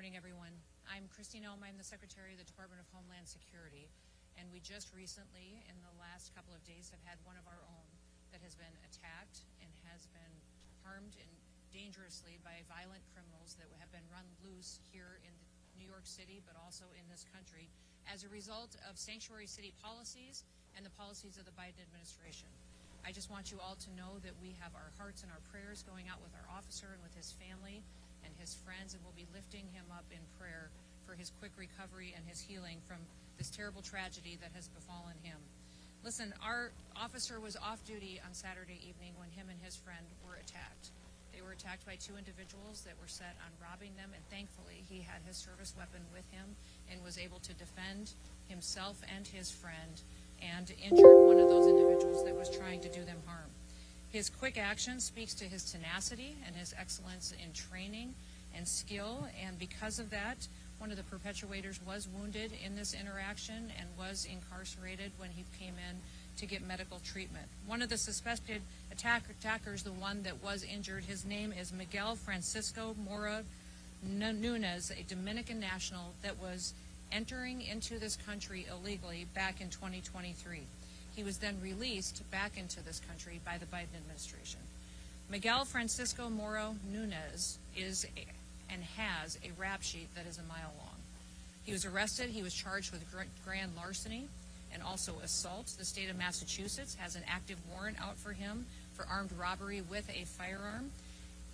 morning, everyone. I'm Kristi. Noem. I'm the Secretary of the Department of Homeland Security, and we just recently, in the last couple of days, have had one of our own that has been attacked and has been harmed and dangerously by violent criminals that have been run loose here in New York City, but also in this country, as a result of sanctuary city policies and the policies of the Biden administration. I just want you all to know that we have our hearts and our prayers going out with our officer and with his family and his friends, and we'll be lifting him up in prayer for his quick recovery and his healing from this terrible tragedy that has befallen him. Listen, our officer was off duty on Saturday evening when him and his friend were attacked. They were attacked by two individuals that were set on robbing them, and thankfully he had his service weapon with him and was able to defend himself and his friend and injured one of those individuals that was trying to do them harm. His quick action speaks to his tenacity and his excellence in training and skill, and because of that, one of the perpetrators was wounded in this interaction and was incarcerated when he came in to get medical treatment. One of the suspected attackers, the one that was injured, his name is Miguel Francisco Mora Nunez, a Dominican national that was entering into this country illegally back in 2023. He was then released back into this country by the Biden administration. Miguel Francisco Mora Nunez is and has a rap sheet that is a mile long. He was arrested. He was charged with grand larceny and also assault. The state of Massachusetts has an active warrant out for him for armed robbery with a firearm.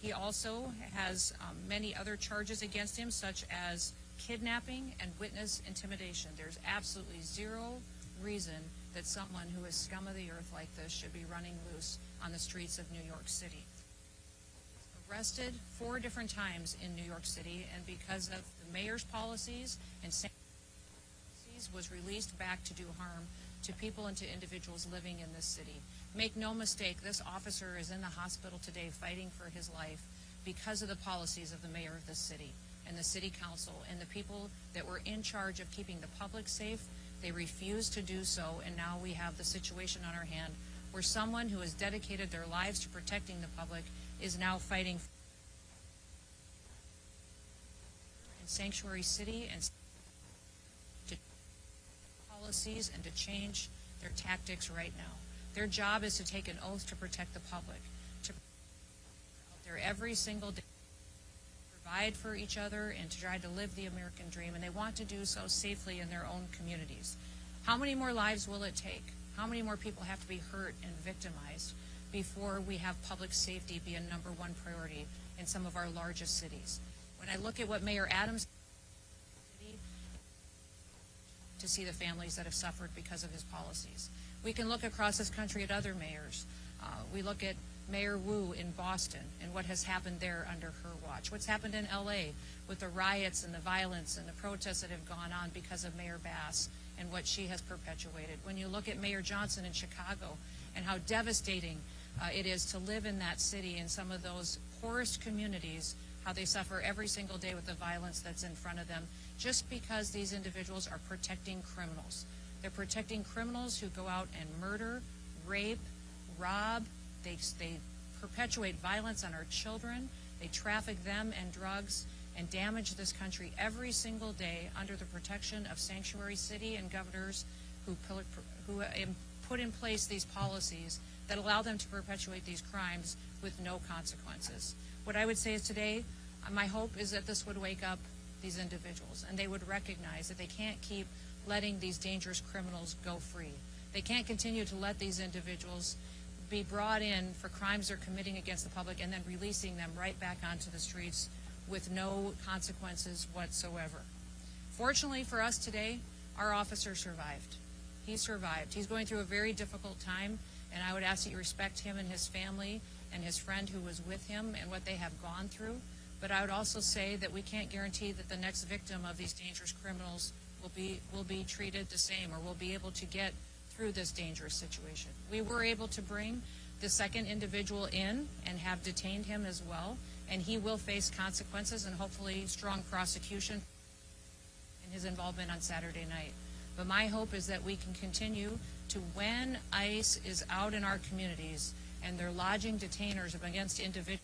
He also has many other charges against him, such as kidnapping and witness intimidation. There's absolutely zero reason that someone who is scum of the earth like this should be running loose on the streets of New York City. Arrested 4 different times in New York City, and because of the mayor's policies and policies, was released back to do harm to people and to individuals living in this city. Make no mistake, this officer is in the hospital today fighting for his life because of the policies of the mayor of this city and the city council and the people that were in charge of keeping the public safe. They refused to do so, and now we have the situation on our hand where someone who has dedicated their lives to protecting the public is now fighting in Sanctuary City and to policies and to change their tactics right now. Their job is to take an oath to protect the public, to out there every single day, provide for each other and to try to live the American dream, and they want to do so safely in their own communities. How many more lives will it take? How many more people have to be hurt and victimized before we have public safety be a #1 priority in some of our largest cities? When I look at what Mayor Adams did to see the families that have suffered because of his policies. We can look across this country at other mayors. We look at Mayor Wu in Boston and what has happened there under her watch. What's happened in LA with the riots and the violence and the protests that have gone on because of Mayor Bass and what she has perpetuated. When you look at Mayor Johnson in Chicago and how devastating it is to live in that city in some of those poorest communities, how they suffer every single day with the violence that's in front of them, just because these individuals are protecting criminals. They're protecting criminals who go out and murder, rape, rob. They perpetuate violence on our children. They traffic them and drugs and damage this country every single day under the protection of Sanctuary City and governors who put in place these policies that allow them to perpetuate these crimes with no consequences. What I would say is today, my hope is that this would wake up these individuals and they would recognize that they can't keep letting these dangerous criminals go free. They can't continue to let these individuals be brought in for crimes they're committing against the public and then releasing them right back onto the streets with no consequences whatsoever. Fortunately for us today, our officer survived. He survived. He's going through a very difficult time, and I would ask that you respect him and his family and his friend who was with him and what they have gone through. But I would also say that we can't guarantee that the next victim of these dangerous criminals will be treated the same or will be able to get through this dangerous situation. We were able to bring the second individual in and have detained him as well, and he will face consequences and hopefully strong prosecution in his involvement on Saturday night. But my hope is that we can continue to, when ICE is out in our communities and they're lodging detainers against individuals,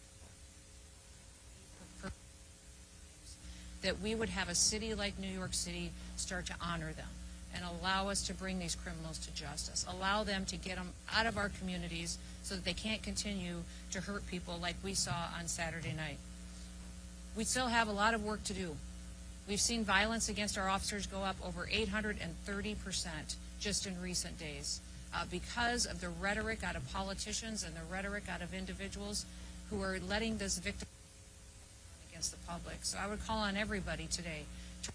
that we would have a city like New York City start to honor them and allow us to bring these criminals to justice, allow them to get them out of our communities so that they can't continue to hurt people like we saw on Saturday night. We still have a lot of work to do. We've seen violence against our officers go up over 830% just in recent days because of the rhetoric out of politicians and the rhetoric out of individuals who are letting this victim against the public. So I would call on everybody today to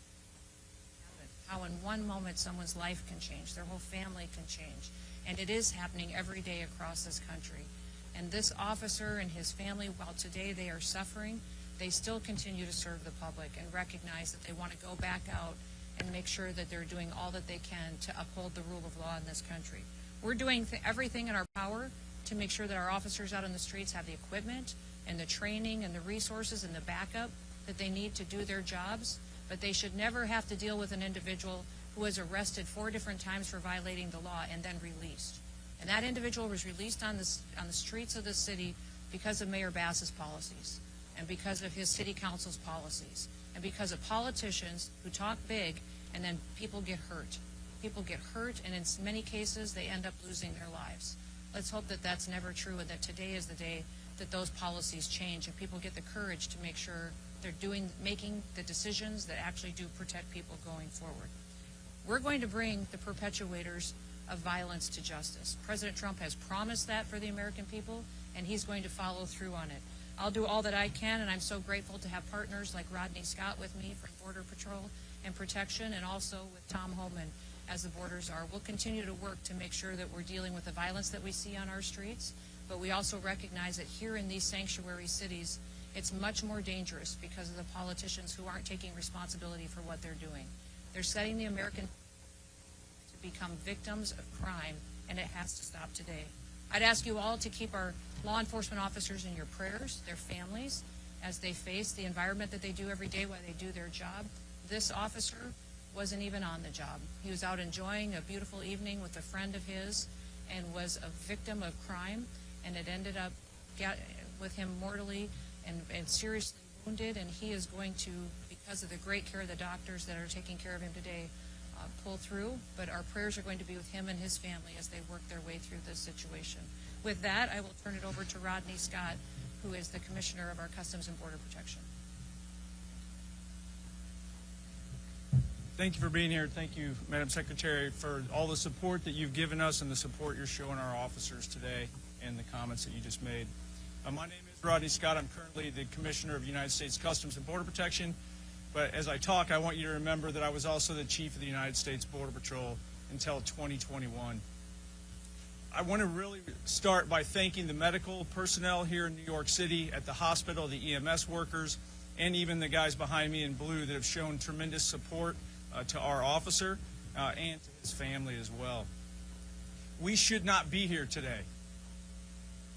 how in one moment someone's life can change, their whole family can change. And it is happening every day across this country. And this officer and his family, while today they are suffering, they still continue to serve the public and recognize that they want to go back out and make sure that they're doing all that they can to uphold the rule of law in this country. We're doing everything in our power to make sure that our officers out on the streets have the equipment and the training and the resources and the backup that they need to do their jobs, but they should never have to deal with an individual who was arrested 4 different times for violating the law and then released. And that individual was released on the streets of the city because of Mayor Bass's policies and because of his city council's policies and because of politicians who talk big and then people get hurt. People get hurt, and in many cases they end up losing their lives. Let's hope that that's never true and that today is the day that those policies change and people get the courage to make sure they're making the decisions that actually do protect people going forward. We're going to bring the perpetuators of violence to justice. President Trump has promised that for the American people, and he's going to follow through on it. I'll do all that I can, and I'm so grateful to have partners like Rodney Scott with me from Border Patrol and Protection, and also with Tom Homan as the borders are. We'll continue to work to make sure that we're dealing with the violence that we see on our streets, but we also recognize that here in these sanctuary cities, it's much more dangerous because of the politicians who aren't taking responsibility for what they're doing. They're setting the American to become victims of crime, and it has to stop today. I'd ask you all to keep our law enforcement officers in your prayers, their families, as they face the environment that they do every day while they do their job. This officer wasn't even on the job. He was out enjoying a beautiful evening with a friend of his and was a victim of crime, and it ended up with him mortally and seriously wounded, and he is going to, because of the great care of the doctors that are taking care of him today, pull through. But our prayers are going to be with him and his family as they work their way through this situation. With that, I will turn it over to Rodney Scott, who is the Commissioner of our Customs and Border Protection. Thank you for being here. Thank you, Madam Secretary, for all the support that you've given us and the support you're showing our officers today and the comments that you just made. My name is Rodney Scott. I'm currently the Commissioner of United States Customs and Border Protection. But as I talk, I want you to remember that I was also the Chief of the United States Border Patrol until 2021. I want to really start by thanking the medical personnel here in New York City at the hospital, the EMS workers, and even the guys behind me in blue that have shown tremendous support to our officer and to his family as well. We should not be here today.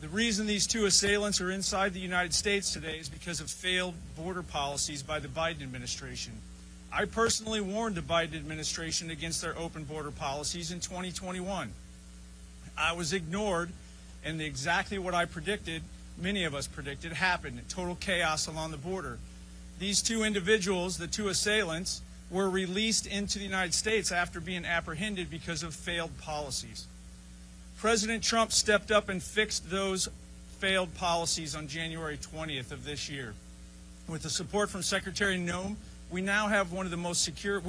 The reason these 2 assailants are inside the United States today is because of failed border policies by the Biden administration. I personally warned the Biden administration against their open border policies in 2021. I was ignored, and exactly what I predicted, many of us predicted, happened. Total chaos along the border. These 2 individuals, the 2 assailants, were released into the United States after being apprehended because of failed policies. President Trump stepped up and fixed those failed policies on January 20th of this year. With the support from Secretary Noem, we now have the most secure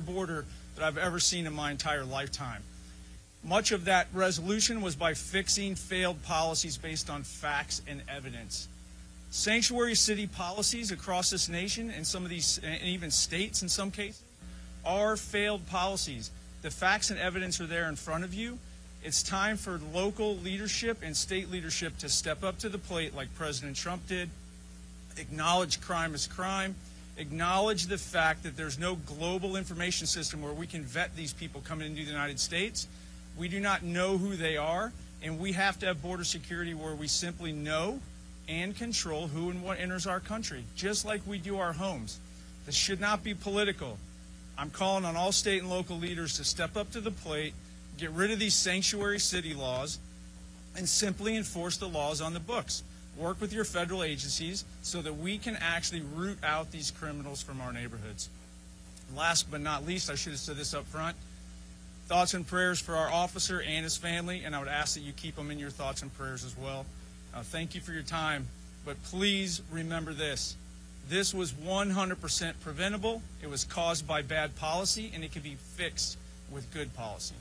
border that I've ever seen in my entire lifetime. Much of that resolution was by fixing failed policies based on facts and evidence. Sanctuary city policies across this nation, and some of these, and even states in some cases, are failed policies. The facts and evidence are there in front of you. It's time for local leadership and state leadership to step up to the plate like President Trump did, acknowledge crime as crime, acknowledge the fact that there's no global information system where we can vet these people coming into the United States. We do not know who they are, and we have to have border security where we simply know and control who and what enters our country, just like we do our homes. This should not be political. I'm calling on all state and local leaders to step up to the plate, get rid of these sanctuary city laws, and simply enforce the laws on the books. work with your federal agencies so that we can actually root out these criminals from our neighborhoods. Last but not least, I should have said this up front, thoughts and prayers for our officer and his family, and I would ask that you keep them in your thoughts and prayers as well. Thank you for your time, but please remember this. This was 100% preventable. It was caused by bad policy, and it can be fixed with good policy.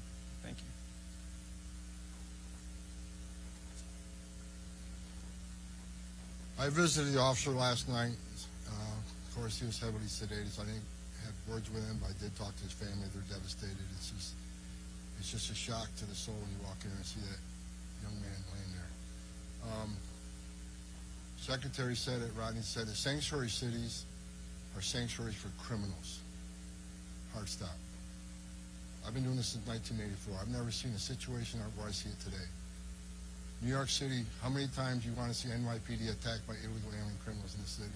Thank you. I visited the officer last night. Of course, he was heavily sedated, so I didn't have words with him, but I did talk to his family. They're devastated. It's just a shock to the soul when you walk in and see that young man laying there. Secretary said it, Rodney said it, sanctuary cities are sanctuaries for criminals. Hard stop. I've been doing this since 1984. I've never seen a situation where I see it today. New York City, how many times do you want to see NYPD attacked by illegal alien criminals in the city?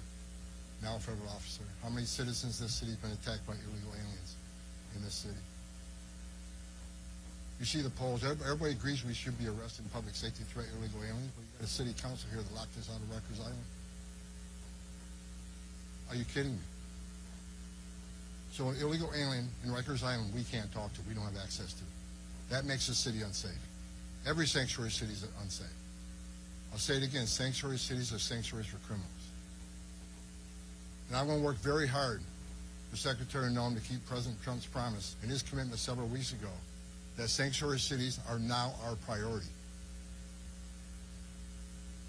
Now a federal officer. How many citizens in this city have been attacked by illegal aliens in this city? You see the polls. Everybody agrees we should be arresting public safety threat illegal aliens, but you got a city council here that locked this out of Rikers Island. Are you kidding me? So an illegal alien in Rikers Island we can't talk to, we don't have access to. That makes the city unsafe. Every sanctuary city is unsafe. I'll say it again, sanctuary cities are sanctuaries for criminals. And I'm going to work very hard for Secretary Noem to keep President Trump's promise and his commitment several weeks ago that sanctuary cities are now our priority.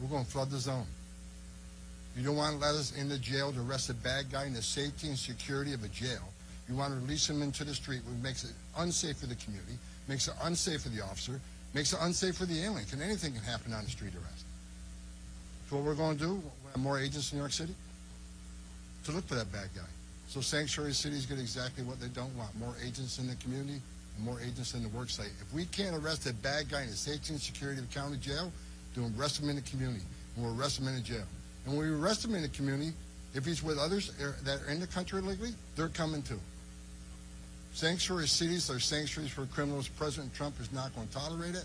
We're going to flood the zone. You don't want to let us into jail to arrest a bad guy in the safety and security of a jail. You want to release him into the street, which makes it unsafe for the community, makes it unsafe for the officer, makes it unsafe for the alien. Anything can happen on a street arrest. So what we're going to do, we'll have more agents in New York City to look for that bad guy. So sanctuary cities get exactly what they don't want, more agents in the community and more agents in the work site. If we can't arrest a bad guy in the safety and security of the county jail, then we'll arrest him in the community, and we'll arrest him in the jail. And when we arrest him in the community, if he's with others that are in the country illegally, they're coming too. Sanctuary cities are sanctuaries for criminals. President Trump is not going to tolerate it.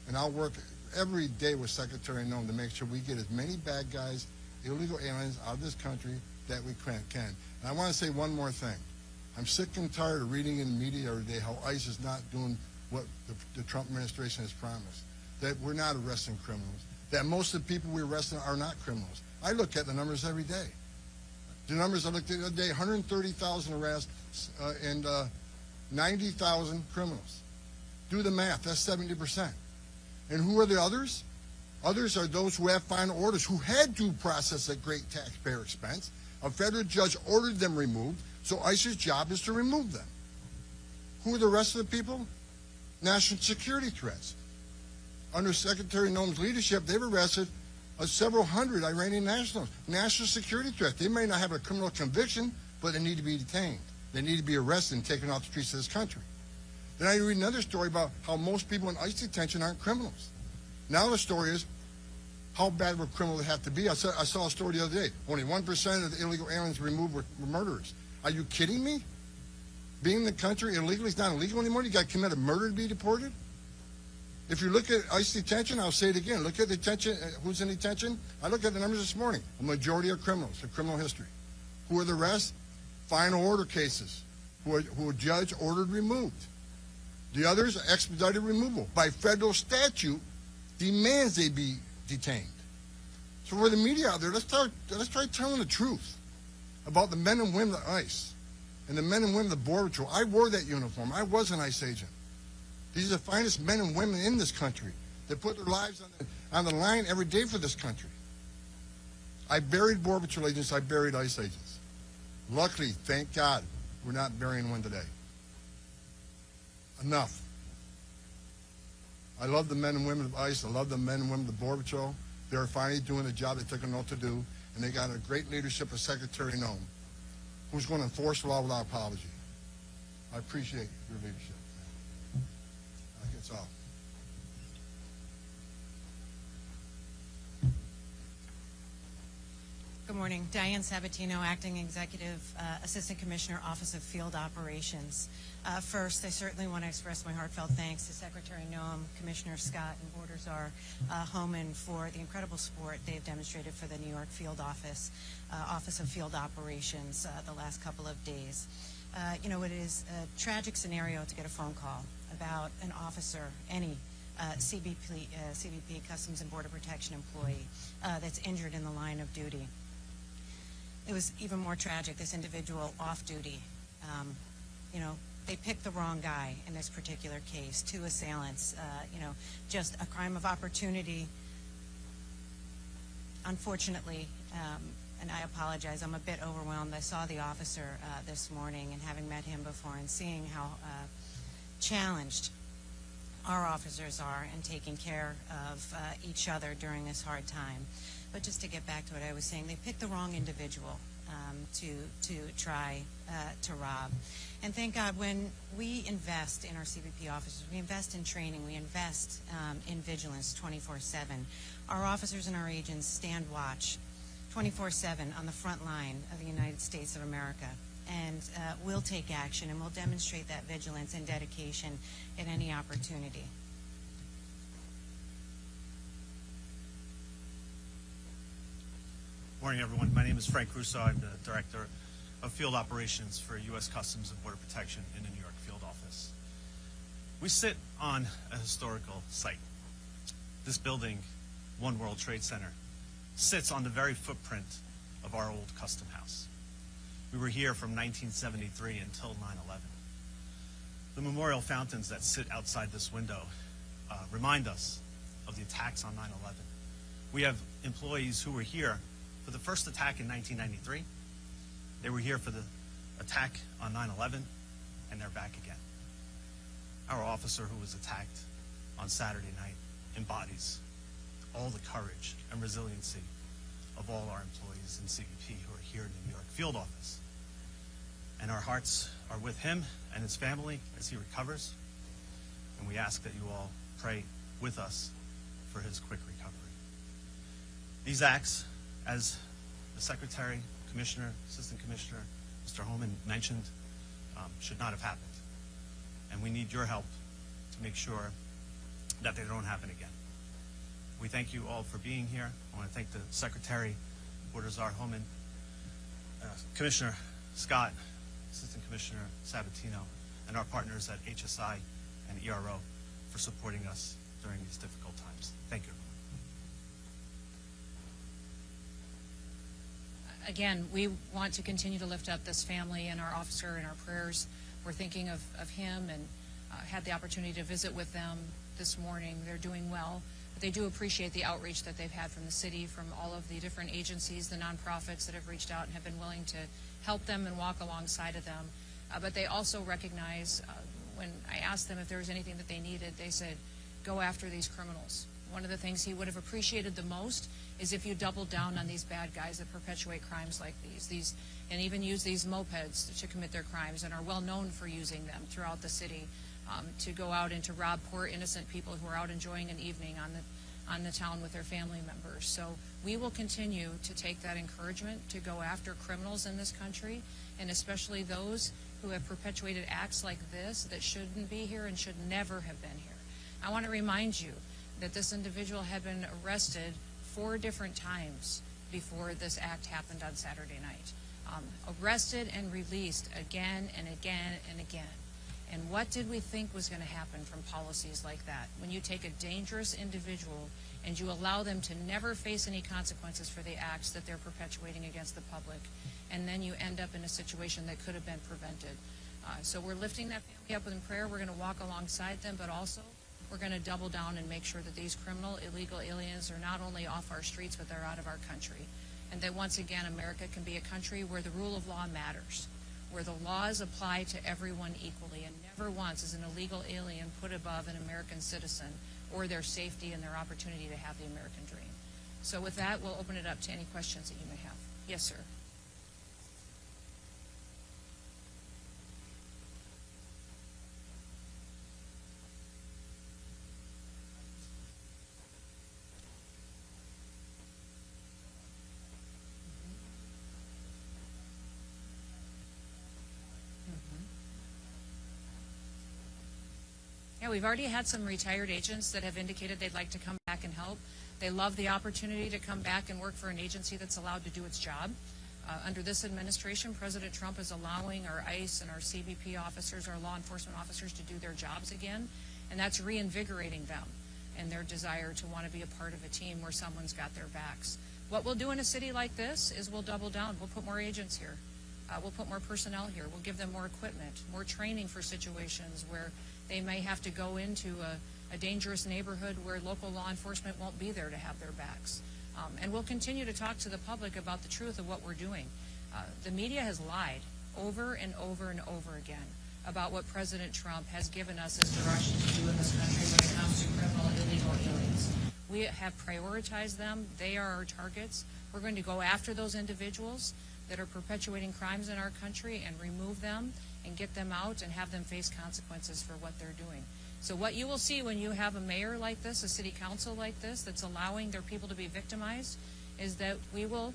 And I'll work every day with Secretary Noem to make sure we get as many bad guys, illegal aliens out of this country that we can. And I want to say one more thing. I'm sick and tired of reading in the media every day how ICE is not doing what the Trump administration has promised, that we're not arresting criminals, that most of the people we're arresting are not criminals. I look at the numbers every day. The numbers I looked at the other day, 130,000 arrests and 90,000 criminals. Do the math, that's 70%. And who are the others? Others are those who have final orders, who had due process at great taxpayer expense. A federal judge ordered them removed, so ICE's job is to remove them. Who are the rest of the people? National security threats. Under Secretary Noem's leadership, they've arrested several hundred Iranian nationals. National security threats. They may not have a criminal conviction, but they need to be detained. They need to be arrested and taken off the streets of this country. Then I read another story about how most people in ICE detention aren't criminals. Now the story is, how bad of a criminal they have to be. I saw a story the other day. Only 1% of the illegal aliens removed were murderers. Are you kidding me? Being in the country illegally is not illegal anymore? You got to commit a murder to be deported? If you look at ICE detention, I'll say it again. Look at detention. Who's in detention? I looked at the numbers this morning. A majority are criminals, a criminal history. Who are the rest? Final order cases, who a judge ordered removed. The others are expedited removal. By federal statute, demands they be detained. So for the media out there, let's try telling the truth about the men and women of ICE and the men and women of the Border Patrol. I wore that uniform. I was an ICE agent. These are the finest men and women in this country that put their lives on the line every day for this country. I buried Border Patrol agents. I buried ICE agents. Luckily, thank God, we're not burying one today. Enough. I love the men and women of ICE. I love the men and women of the Border Patrol. They're finally doing the job they took an oath to do, and they got a great leadership of Secretary Noem, who's going to enforce the law without apology. I appreciate your leadership. I think it's all. Good morning. Diane Sabatino, Acting Executive Assistant Commissioner, Office of Field Operations. First, I certainly want to express my heartfelt thanks to Secretary Noem, Commissioner Scott, and Border Czar Homan for the incredible support they've demonstrated for the New York Field Office, Office of Field Operations the last couple of days. You know, it is a tragic scenario to get a phone call about an officer, any CBP, Customs and Border Protection employee that's injured in the line of duty. It was even more tragic, this individual off duty. You know, they picked the wrong guy in this particular case, two assailants, you know, just a crime of opportunity. Unfortunately, and I apologize, I'm a bit overwhelmed. I saw the officer this morning, and having met him before and seeing how challenged our officers are in taking care of each other during this hard time. But just to get back to what I was saying, they picked the wrong individual to try to rob. And thank God, when we invest in our CBP officers, we invest in training, we invest in vigilance 24/7. Our officers and our agents stand watch 24/7 on the front line of the United States of America. And we'll take action, and we'll demonstrate that vigilance and dedication at any opportunity. Morning, everyone. My name is Frank Russo. I'm the Director of Field Operations for U.S. Customs and Border Protection in the New York Field Office. We sit on a historical site. This building, One World Trade Center, sits on the very footprint of our old custom house. We were here from 1973 until 9/11. The memorial fountains that sit outside this window remind us of the attacks on 9/11. We have employees who were here for the first attack in 1993. They were here for the attack on 9/11, and they're back again. Our officer who was attacked on Saturday night embodies all the courage and resiliency of all our employees in CBP who are here in the New York Field Office. And our hearts are with him and his family as he recovers. And we ask that you all pray with us for his quick recovery. These acts, as the Secretary, Commissioner, Assistant Commissioner, Mr. Homan mentioned, should not have happened. And we need your help to make sure that they don't happen again. We thank you all for being here. I want to thank the Secretary, Border Czar Homan, Commissioner Scott, Assistant Commissioner Sabatino, and our partners at HSI and ERO for supporting us during these difficult times. Thank you. Again, we want to continue to lift up this family and our officer in our prayers. We're thinking of him, and had the opportunity to visit with them this morning. They're doing well. But they do appreciate the outreach that they've had from the city, from all of the different agencies, the nonprofits that have reached out and have been willing to help them and walk alongside of them. But they also recognize, when I asked them if there was anything that they needed, they said, go after these criminals. One of the things he would have appreciated the most is if you doubled down on these bad guys that perpetuate crimes like these and even use these mopeds to commit their crimes and are well known for using them throughout the city to go out and to rob poor innocent people who are out enjoying an evening on the town with their family members. So we will continue to take that encouragement to go after criminals in this country, and especially those who have perpetuated acts like this that shouldn't be here and should never have been here. I want to remind you that this individual had been arrested 4 different times before this act happened on Saturday night. Arrested and released again and again and again. And what did we think was going to happen from policies like that? When you take a dangerous individual and you allow them to never face any consequences for the acts that they're perpetuating against the public, and then you end up in a situation that could have been prevented. So we're lifting that family up in prayer. We're going to walk alongside them, but also we're going to double down and make sure that these criminal, illegal aliens are not only off our streets, but they're out of our country. And that once again, America can be a country where the rule of law matters, where the laws apply to everyone equally, and never once is an illegal alien put above an American citizen or their safety and their opportunity to have the American dream. So with that, we'll open it up to any questions that you may have. Yes, sir. Yeah, we've already had some retired agents that have indicated they'd like to come back and help. They love the opportunity to come back and work for an agency that's allowed to do its job. Under this administration, President Trump is allowing our ICE and our CBP officers, our law enforcement officers, to do their jobs again, and that's reinvigorating them and their desire to want to be a part of a team where someone's got their backs. What we'll do in a city like this is we'll double down. We'll put more agents here. We'll put more personnel here. We'll give them more equipment, more training for situations where they may have to go into a dangerous neighborhood where local law enforcement won't be there to have their backs. And we'll continue to talk to the public about the truth of what we're doing. The media has lied over and over and over again about what President Trump has given us as direction to do in this country when it comes to criminal and illegal aliens. We have prioritized them. They are our targets. We're going to go after those individuals that are perpetuating crimes in our country and remove them and get them out and have them face consequences for what they're doing. So what you will see when you have a mayor like this, a city council like this, that's allowing their people to be victimized, is that we will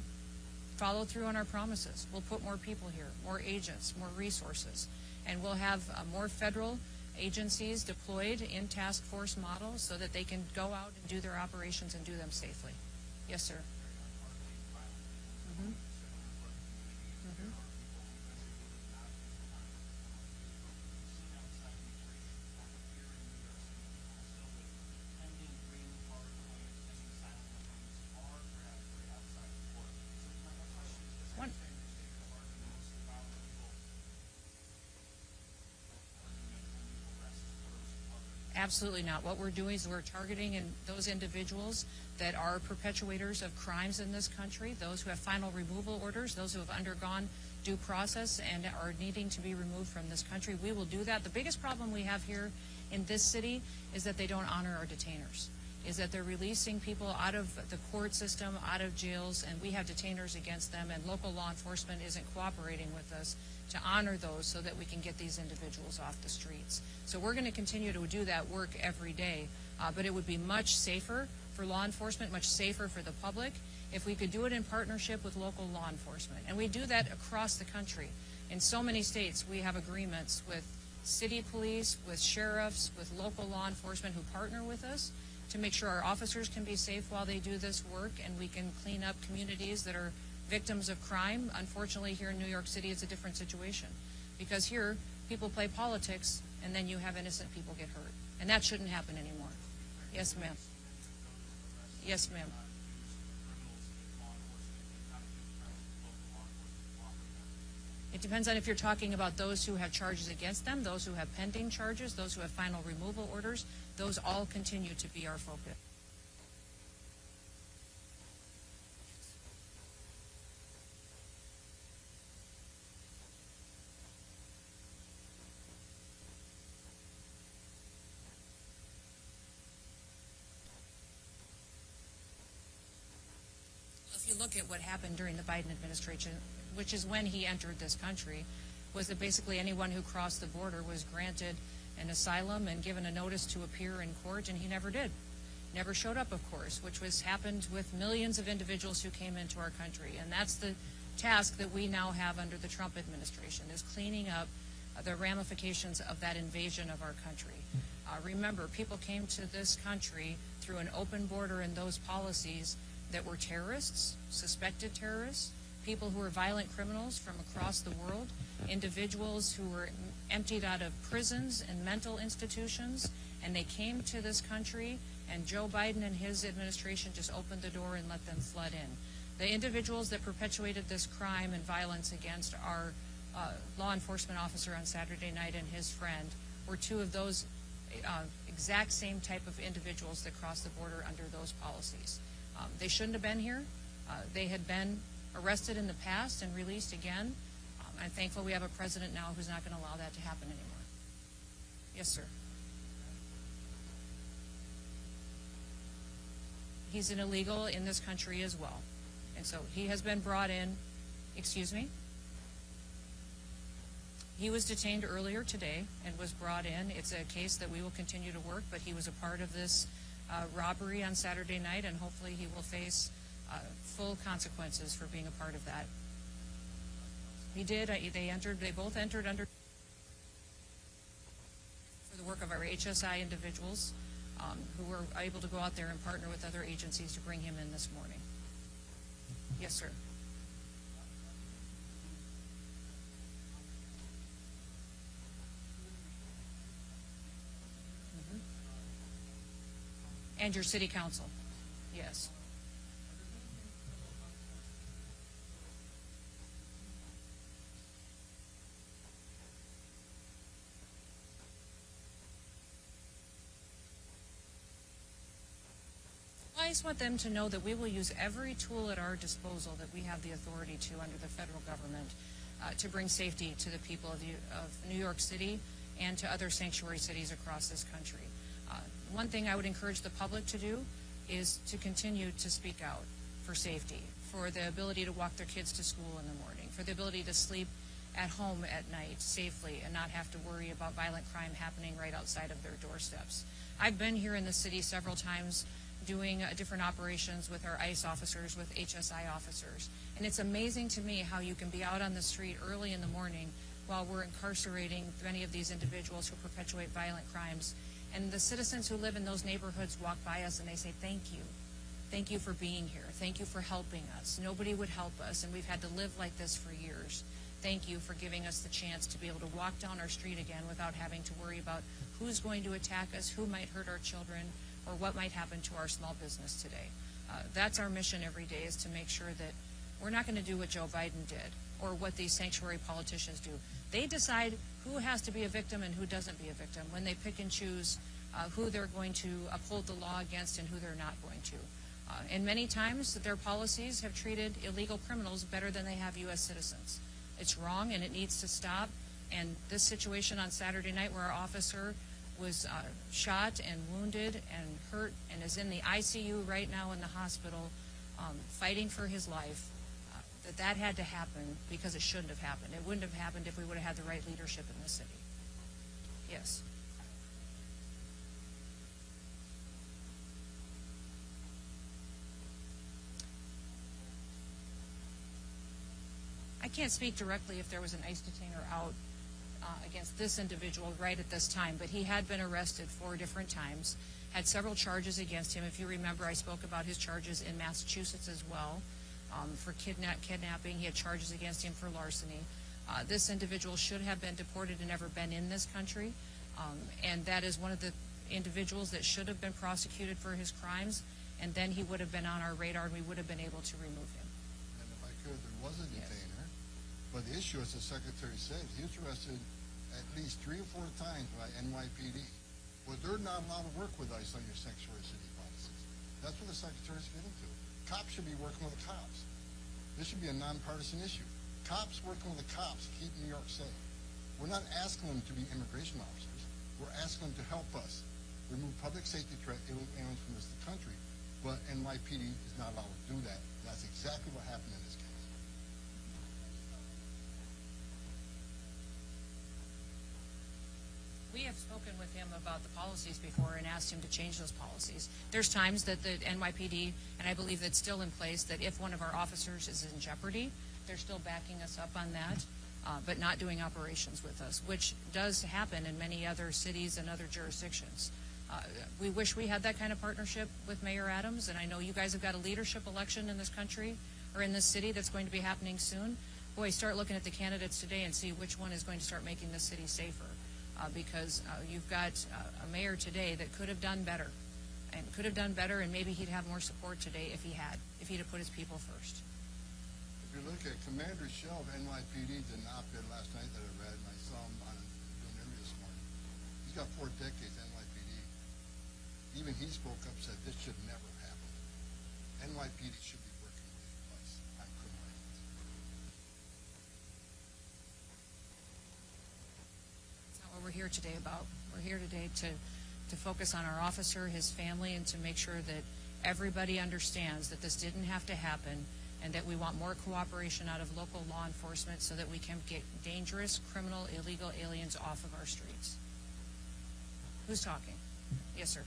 follow through on our promises. We'll put more people here, more agents, more resources, and we'll have more federal agencies deployed in task force models so that they can go out and do their operations and do them safely. Yes, sir. Absolutely not. What we're doing is we're targeting those individuals that are perpetuators of crimes in this country, those who have final removal orders, those who have undergone due process and are needing to be removed from this country. We will do that. The biggest problem we have here in this city is that they don't honor our detainers, is that they're releasing people out of the court system, out of jails, and we have detainers against them, and local law enforcement isn't cooperating with us to honor those so that we can get these individuals off the streets. So we're going to continue to do that work every day, but it would be much safer for law enforcement, much safer for the public, if we could do it in partnership with local law enforcement. And we do that across the country. In so many states, we have agreements with city police, with sheriffs, with local law enforcement who partner with us to make sure our officers can be safe while they do this work, and we can clean up communities that are victims of crime. Unfortunately, here in New York City, it's a different situation, because here people play politics and then you have innocent people get hurt, and that shouldn't happen anymore. Yes, ma'am. Yes, ma'am. It depends on if you're talking about those who have charges against them, those who have pending charges, those who have final removal orders. Those all continue to be our focus. If you look at what happened during the Biden administration, which is when he entered this country, was that basically anyone who crossed the border was granted an asylum and given a notice to appear in court, and he never did. Never showed up, of course, which happened with millions of individuals who came into our country. And that's the task that we now have under the Trump administration, is cleaning up the ramifications of that invasion of our country. Remember, people came to this country through an open border and those policies that were terrorists, suspected terrorists, people who were violent criminals from across the world, individuals who were emptied out of prisons and mental institutions, and they came to this country, and Joe Biden and his administration just opened the door and let them flood in. The individuals that perpetuated this crime and violence against our law enforcement officer on Saturday night and his friend were two of those exact same type of individuals that crossed the border under those policies. They shouldn't have been here. They had been arrested in the past and released again. I'm thankful we have a president now who's not going to allow that to happen anymore. Yes, sir. He's an illegal in this country as well. And so he has been brought in. Excuse me? He was detained earlier today and was brought in. It's a case that we will continue to work, but he was a part of this robbery on Saturday night, and hopefully he will face full consequences for being a part of that. He did. They both entered under for the work of our HSI individuals who were able to go out there and partner with other agencies to bring him in this morning. Yes, sir. And your city council, yes. I just want them to know that we will use every tool at our disposal that we have the authority to under the federal government to bring safety to the people of New York City and to other sanctuary cities across this country. One thing I would encourage the public to do is to continue to speak out for safety, for the ability to walk their kids to school in the morning, for the ability to sleep at home at night safely and not have to worry about violent crime happening right outside of their doorsteps. I've been here in the city several times doing different operations with our ICE officers, with HSI officers. And it's amazing to me how you can be out on the street early in the morning while we're incarcerating many of these individuals who perpetuate violent crimes. And the citizens who live in those neighborhoods walk by us and they say, thank you. Thank you for being here. Thank you for helping us. Nobody would help us, and we've had to live like this for years. Thank you for giving us the chance to be able to walk down our street again without having to worry about who's going to attack us, who might hurt our children, or what might happen to our small business today. That's our mission every day, is to make sure that we're not going to do what Joe Biden did or what these sanctuary politicians do. They decide who has to be a victim and who doesn't be a victim when they pick and choose who they're going to uphold the law against and who they're not going to. And many times their policies have treated illegal criminals better than they have U.S. citizens. It's wrong and it needs to stop. And this situation on Saturday night where our officer was shot and wounded and hurt and is in the ICU right now in the hospital fighting for his life, that had to happen because it shouldn't have happened. It wouldn't have happened if we would have had the right leadership in the city. Yes. I can't speak directly if there was an ICE detainer out against this individual right at this time, but he had been arrested 4 different times, had several charges against him. If you remember, I spoke about his charges in Massachusetts as well for kidnapping. He had charges against him for larceny. This individual should have been deported and never been in this country, and that is one of the individuals that should have been prosecuted for his crimes, and then he would have been on our radar and we would have been able to remove him. And if I could, there was a detainer, but the issue, as the Secretary said, he was arrested at least 3 or 4 times by NYPD. Well, they're not allowed to work with ICE on your sanctuary city policies. That's what the Secretary's getting to. Cops should be working with the cops. This should be a nonpartisan issue. Cops working with the cops to keep New York safe. We're not asking them to be immigration officers. We're asking them to help us remove public safety threat aliens from this country. But NYPD is not allowed to do that. That's exactly what happened in this case. We have spoken with him about the policies before and asked him to change those policies. There's times that the NYPD, and I believe that's still in place, that if one of our officers is in jeopardy, they're still backing us up on that, but not doing operations with us, which does happen in many other cities and other jurisdictions. We wish we had that kind of partnership with Mayor Adams, and I know you guys have got a leadership election in this country, or in this city, that's going to be happening soon. Boy, start looking at the candidates today and see which one is going to start making this city safer. Because you've got a mayor today that could have done better, and maybe he'd have more support today if he'd have put his people first. If you look at Commander Shell of NYPD did an op-ed last night that I read, and I saw him on an interview this morning. He's got 4 decades NYPD. Even he spoke up, said this should never have happened. NYPD should be working with us on criminal aliens. What we're here today about. We're here today to focus on our officer, his family, and to make sure that everybody understands that this didn't have to happen and that we want more cooperation out of local law enforcement so that we can get dangerous, criminal, illegal aliens off of our streets. Who's talking? Yes, sir.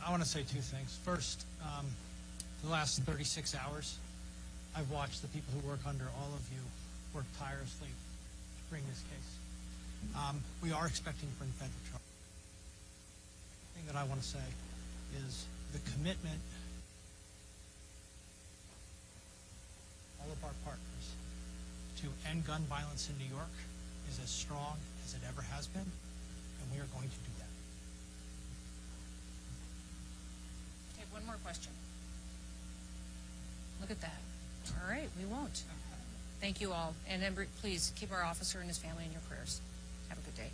I I want to say two things. First, for the last 36 hours, I've watched the people who work under all of you work tirelessly to bring this case. We are expecting to bring federal charges. The thing that I want to say is the commitment of all of our partners to end gun violence in New York is as strong as it ever has been, and we are going to do that. Okay, one more question. Look at that. All right, we won't. Thank you all. And then please keep our officer and his family in your prayers. Have a good day.